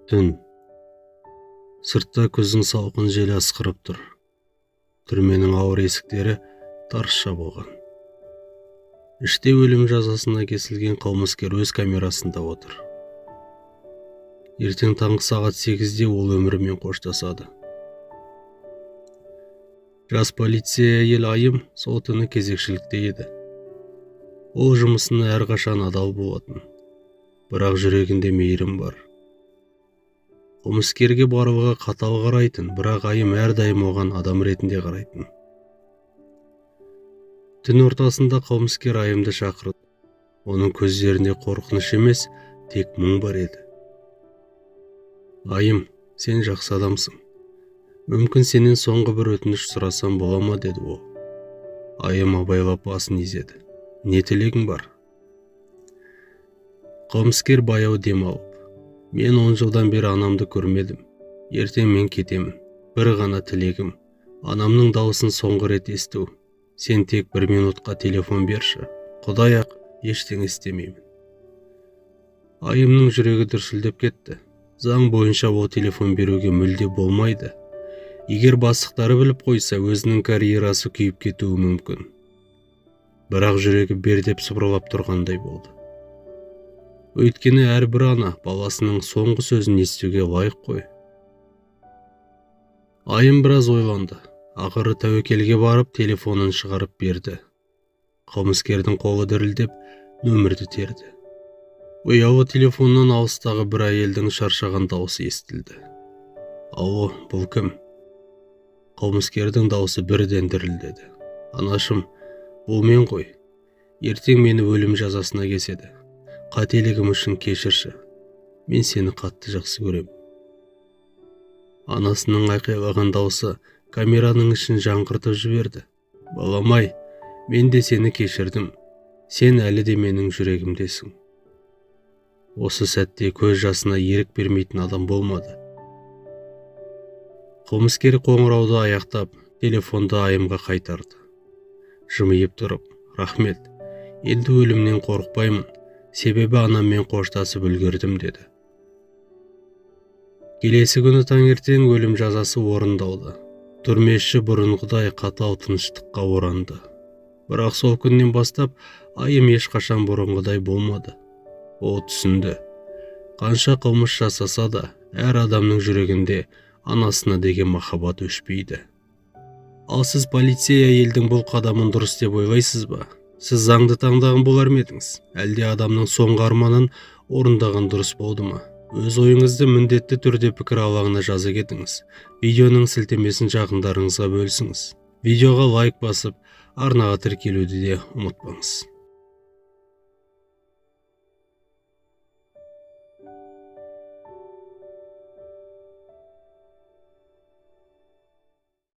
Түн. Сыртта күздің салқын желі ысқырып тұр. Түрменің ауыр есіктері тарс жабылған. Іште өлім жазасына кесілген қылмыскер өз камерасында отыр. Ертең таңғы сағат 8-де ол өмірімен қоштасады. Жас полиция әйел Айым сол түні кезекшілікте еді. Ол жұмысына әрқашан адал болатын. Бірақ жүрегінде мейірім бар. Қылмыскерге барлығы қатал қарайтын, бірақ Айым әрдайым оған адам ретінде қарайтын. Түн ортасында қылмыскер Айымды шақырды. Оның көздерінде қорқыныш емес, тек мұң бар еді. Айым, сен жақсы адамсың. Мүмкін сенен соңғы бір өтініш сұрасам бола ма, деді ол. Айым абайлап басын изеді. Не тілегің бар? Қылмыскер баяу дем алып. Мен 10 жылдан бері анамды көрмедім. Ертең мен кетемін. Бір ғана тілегім. Анамның дауысын соңғы рет есту. Сен тек 1 минутқа телефон берші. Құдай-ақ, ештеңе істемеймін. Айымның жүрегі дүрсілдеп кетті. Заң бойынша ол телефон беруге мүлде болмайды. Егер бастықтары біліп қойса, өзінің карьерасы күйіп кетуі мүмкін. Бірақ жүрегі бер деп сыбырлап тұрғандай болды. Өйткені әрбір ана баласының соңғы сөзін естуге лайық қой. Айым біраз ойланды. Ақыры тәуекелге барып телефонын шығарып берді. Қылмыскердің қолы дірілдеп, нөмірді терді. Ұялы телефоннан алыстағы бір әйелдің шаршаған дауысы естілді. Алло, бұл кім? Қылмыскердің дауысы бірден дірілдеді. Анашым, бұл мен ғой. Ертең мені өлім жазасына кеседі. Қателігім үшін кешірші. Мен сені қатты жақсы көремін. Анасының айқайлаған дауысы камераның ішін жаңғыртып жіберді. Баламай, мен де сені кешірдім. Сен әлі де менің жүрегімдесің. Осы сәтте көз жасына ерік бермейтін адам болмады. Қылмыскер қоңырауды аяқтап, телефонды Айымға қайтарды. Жымиып тұрып, рахмет, енді өлімнен қорықпаймын. Себебі анаммен қоштасып үлгердім, деді. Келесі күні таңертең өлім жазасы орындалды. Түрмеші бұрынғыдай қатал тыныштыққа оранды. Бірақ сол күннен бастап Айым ешқашан бұрынғыдай болмады. Ол түсінді. Қанша қылмыс жасаса да, әр адамның жүрегінде анасына деген махаббат өшпейді. Ал сіз полиция әйелдің бұл қадамын дұрыс деп ойлайсыз ба? Сіз заңды таңдаған болар ма едіңіз? Әлде адамның соңғы арманын орындаған дұрыс болды ма? Өз ойыңызды міндетті түрде пікір алаңына жаза кетіңіз. Видеоның сілтемесін жақындарыңызға бөлісіңіз. Видеоға лайк басып, арнаға тіркелуді де ұмытпаңыз.